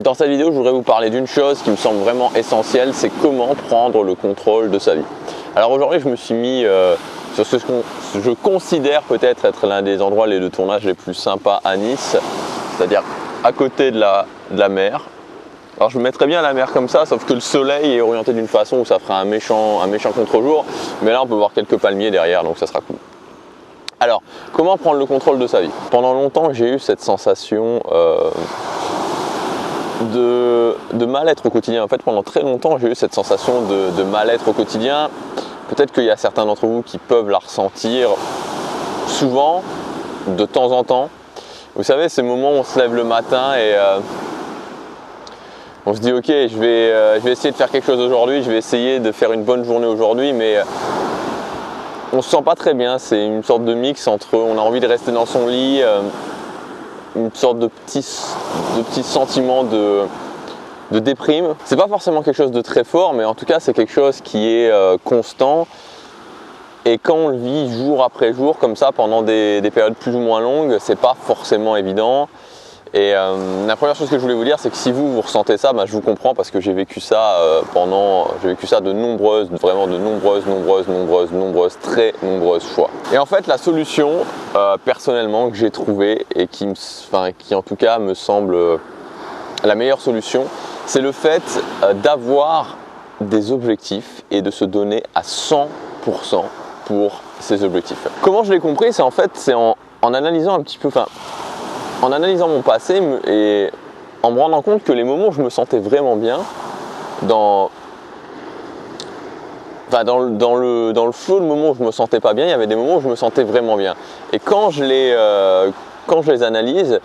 Dans cette vidéo, je voudrais vous parler d'une chose qui me semble vraiment essentielle, c'est comment prendre le contrôle de sa vie. Alors aujourd'hui, je me suis mis sur ce que je considère peut-être être l'un des endroits de tournage les plus sympas à Nice, c'est-à-dire à côté de la mer. Alors je me mettrais bien à la mer comme ça, sauf que le soleil est orienté d'une façon où ça ferait un méchant contre-jour, mais là on peut voir quelques palmiers derrière, donc ça sera cool. Alors, comment prendre le contrôle de sa vie? Pendant longtemps, j'ai eu cette sensation de mal-être au quotidien. En fait, pendant très longtemps, j'ai eu cette sensation de mal-être au quotidien. Peut-être qu'il y a certains d'entre vous qui peuvent la ressentir souvent, de temps en temps. Vous savez, ces moments où on se lève le matin et on se dit ok, je vais essayer de faire quelque chose aujourd'hui, je vais essayer de faire une bonne journée aujourd'hui, mais on se sent pas très bien. C'est une sorte de mix entre on a envie de rester dans son lit, une sorte de petit sentiment de déprime. C'est pas forcément quelque chose de très fort, mais en tout cas c'est quelque chose qui est constant. Et quand on le vit jour après jour comme ça pendant des périodes plus ou moins longues, c'est pas forcément évident. Et la première chose que je voulais vous dire, c'est que si vous ressentez ça, je vous comprends parce que j'ai vécu ça de nombreuses, très nombreuses fois. Et en fait, la solution, personnellement, que j'ai trouvée et qui en tout cas me semble la meilleure solution, c'est le fait d'avoir des objectifs et de se donner à 100% pour ces objectifs. Comment je l'ai compris, c'est en analysant un petit peu, en analysant mon passé et en me rendant compte que les moments où je me sentais vraiment bien, dans le flow de moments où je me sentais pas bien, il y avait des moments où je me sentais vraiment bien. Et quand je les analyse,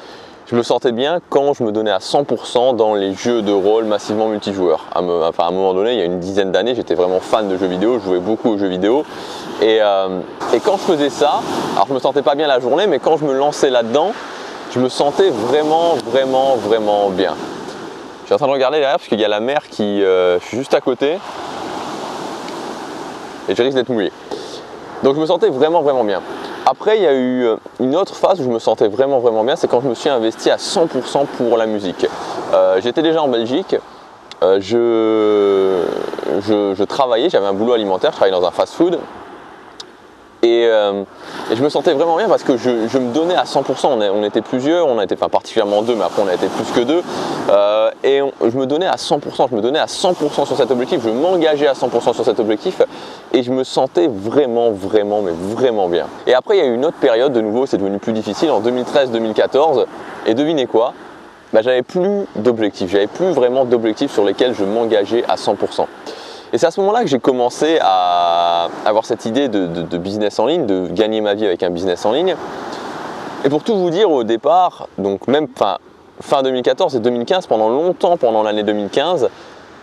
je me sentais bien quand je me donnais à 100% dans les jeux de rôle massivement multijoueurs. À un moment donné, il y a une dizaine d'années, j'étais vraiment fan de jeux vidéo, je jouais beaucoup aux jeux vidéo. Et quand je faisais ça, alors je me sentais pas bien la journée, mais quand je me lançais là-dedans, je me sentais vraiment bien. Je suis en train de regarder derrière parce qu'il y a la mer je suis juste à côté et je risque d'être mouillé. Donc je me sentais vraiment bien. Après, il y a eu une autre phase où je me sentais vraiment bien, c'est quand je me suis investi à 100% pour la musique. J'étais déjà en Belgique, je travaillais, j'avais un boulot alimentaire, je travaillais dans un fast-food. Et je me sentais vraiment bien parce que je me donnais à 100%, on était plusieurs, particulièrement deux, mais après on a été plus que deux. Je me donnais à 100%, sur cet objectif, je m'engageais à 100% sur cet objectif et je me sentais vraiment bien. Et après il y a eu une autre période, de nouveau c'est devenu plus difficile, en 2013-2014, et devinez quoi? J'avais plus d'objectifs, j'avais plus vraiment d'objectifs sur lesquels je m'engageais à 100%. Et c'est à ce moment-là que j'ai commencé à avoir cette idée de business en ligne, de gagner ma vie avec un business en ligne. Et pour tout vous dire, au départ, donc même fin 2014 et 2015, pendant longtemps, pendant l'année 2015,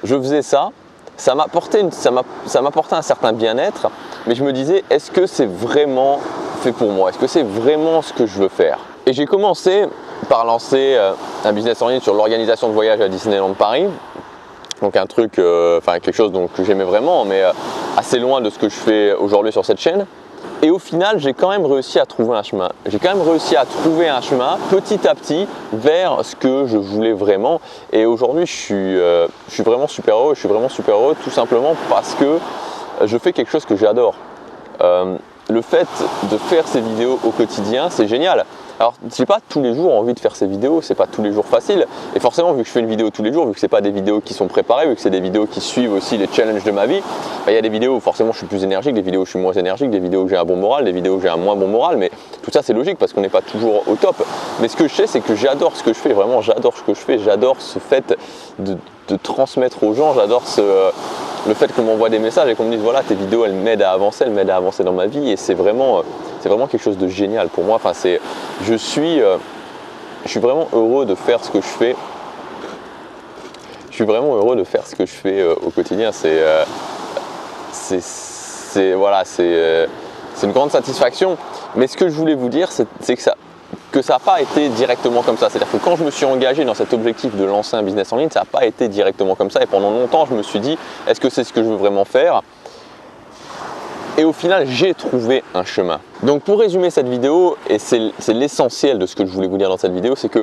je faisais ça. Ça m'apportait un certain bien-être, mais je me disais, est-ce que c'est vraiment fait pour moi? Est-ce que c'est vraiment ce que je veux faire? Et j'ai commencé par lancer un business en ligne sur l'organisation de voyages à Disneyland Paris. Donc un truc, quelque chose que j'aimais vraiment, mais assez loin de ce que je fais aujourd'hui sur cette chaîne. Et au final, j'ai quand même réussi à trouver un chemin. J'ai quand même réussi à trouver un chemin petit à petit vers ce que je voulais vraiment. Et aujourd'hui, je suis vraiment super heureux. Je suis vraiment super heureux tout simplement parce que je fais quelque chose que j'adore. Le fait de faire ces vidéos au quotidien, c'est génial. Alors, j'ai pas tous les jours envie de faire ces vidéos, c'est pas tous les jours facile. Et forcément, vu que je fais une vidéo tous les jours, vu que c'est pas des vidéos qui sont préparées, vu que c'est des vidéos qui suivent aussi les challenges de ma vie, il y a des vidéos où forcément je suis plus énergique, des vidéos où je suis moins énergique, des vidéos où j'ai un bon moral, des vidéos où j'ai un moins bon moral, mais tout ça c'est logique parce qu'on n'est pas toujours au top. Mais ce que je sais, c'est que j'adore ce que je fais, vraiment j'adore ce que je fais, j'adore ce fait de transmettre aux gens, j'adore le fait qu'on m'envoie des messages et qu'on me dise voilà, tes vidéos elles m'aident à avancer, dans ma vie, et c'est vraiment quelque chose de génial pour moi. Je suis vraiment heureux de faire ce que je fais. Je suis vraiment heureux de faire ce que je fais au quotidien. C'est une grande satisfaction. Mais ce que je voulais vous dire, c'est que ça n'a pas été directement comme ça. C'est-à-dire que quand je me suis engagé dans cet objectif de lancer un business en ligne, ça n'a pas été directement comme ça. Et pendant longtemps, je me suis dit, est-ce que c'est ce que je veux vraiment faire? Et au final, j'ai trouvé un chemin. Donc pour résumer cette vidéo, et c'est l'essentiel de ce que je voulais vous dire dans cette vidéo, c'est que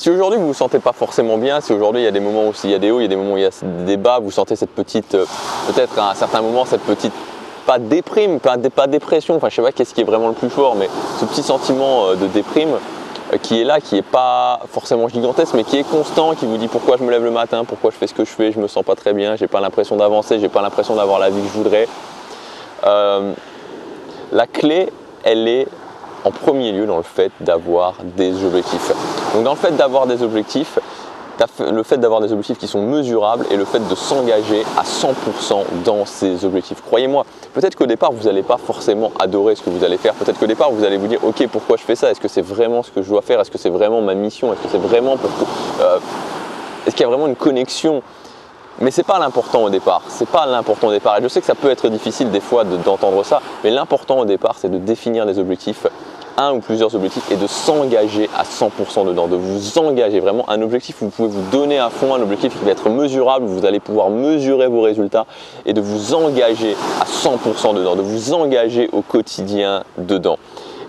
Si aujourd'hui vous ne vous sentez pas forcément bien, si aujourd'hui il y a des moments où il y a des hauts, il y a des moments où il y a des bas, vous sentez cette petite, peut-être à un certain moment, cette petite, pas déprime, pas dépression, enfin je sais pas qu'est-ce qui est vraiment le plus fort, mais ce petit sentiment de déprime qui est là, qui n'est pas forcément gigantesque, mais qui est constant, qui vous dit pourquoi je me lève le matin, pourquoi je fais ce que je fais, je me sens pas très bien, j'ai pas l'impression d'avancer, j'ai pas l'impression d'avoir la vie que je voudrais. La clé, elle est en premier lieu dans le fait d'avoir des objectifs. Donc dans le fait d'avoir des objectifs, le fait d'avoir des objectifs qui sont mesurables et le fait de s'engager à 100% dans ces objectifs. Croyez-moi, peut-être qu'au départ, vous n'allez pas forcément adorer ce que vous allez faire. Peut-être qu'au départ, vous allez vous dire « Ok, pourquoi je fais ça? Est-ce que c'est vraiment ce que je dois faire? Est-ce que c'est vraiment ma mission? Est-ce que c'est vraiment est-ce qu'il y a vraiment une connexion ?» Mais ce n'est pas l'important au départ. C'est pas l'important au départ. Et je sais que ça peut être difficile des fois d'entendre ça, mais l'important au départ, c'est de définir des objectifs, un ou plusieurs objectifs, et de s'engager à 100% dedans, de vous engager vraiment. Un objectif où vous pouvez vous donner à fond, un objectif qui va être mesurable, où vous allez pouvoir mesurer vos résultats et de vous engager à 100% dedans, de vous engager au quotidien dedans.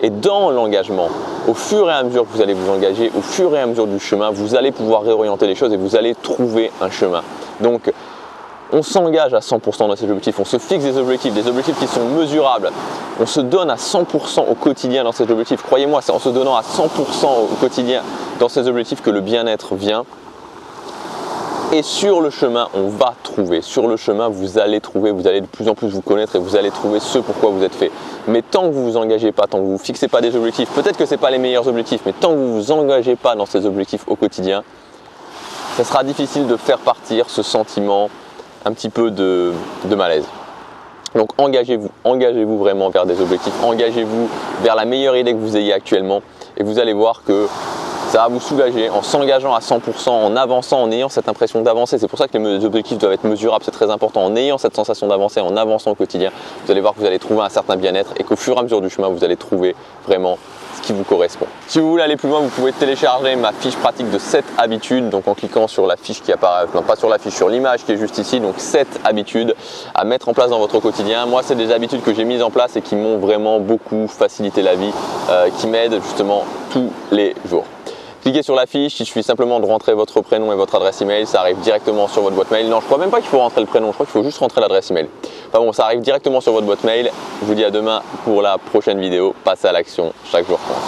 Et dans l'engagement, au fur et à mesure que vous allez vous engager, au fur et à mesure du chemin, vous allez pouvoir réorienter les choses et vous allez trouver un chemin. Donc, on s'engage à 100% dans ces objectifs, on se fixe des objectifs qui sont mesurables. On se donne à 100% au quotidien dans ces objectifs. Croyez-moi, c'est en se donnant à 100% au quotidien dans ces objectifs que le bien-être vient. Et sur le chemin, on va trouver. Sur le chemin, vous allez trouver, vous allez de plus en plus vous connaître et vous allez trouver ce pourquoi vous êtes fait. Mais tant que vous ne vous engagez pas, tant que vous ne vous fixez pas des objectifs, peut-être que ce n'est pas les meilleurs objectifs, mais tant que vous ne vous engagez pas dans ces objectifs au quotidien, ça sera difficile de faire partir ce sentiment un petit peu de malaise. Donc engagez-vous vraiment vers des objectifs, engagez-vous vers la meilleure idée que vous ayez actuellement et vous allez voir que ça va vous soulager en s'engageant à 100%, en avançant, en ayant cette impression d'avancer. C'est pour ça que les objectifs doivent être mesurables, c'est très important. En ayant cette sensation d'avancer, en avançant au quotidien, vous allez voir que vous allez trouver un certain bien-être et qu'au fur et à mesure du chemin, vous allez trouver vraiment ce qui vous correspond. Si vous voulez aller plus loin, vous pouvez télécharger ma fiche pratique de 7 habitudes, donc en cliquant sur la fiche qui apparaît, non pas sur la fiche, sur l'image qui est juste ici, donc 7 habitudes à mettre en place dans votre quotidien. Moi, c'est des habitudes que j'ai mises en place et qui m'ont vraiment beaucoup facilité la vie, qui m'aident justement tous les jours. Cliquez sur la fiche, il suffit simplement de rentrer votre prénom et votre adresse email, ça arrive directement sur votre boîte mail. Non, je crois même pas qu'il faut rentrer le prénom, je crois qu'il faut juste rentrer l'adresse email. Enfin bon, ça arrive directement sur votre boîte mail. Je vous dis à demain pour la prochaine vidéo. Passez à l'action, chaque jour compte.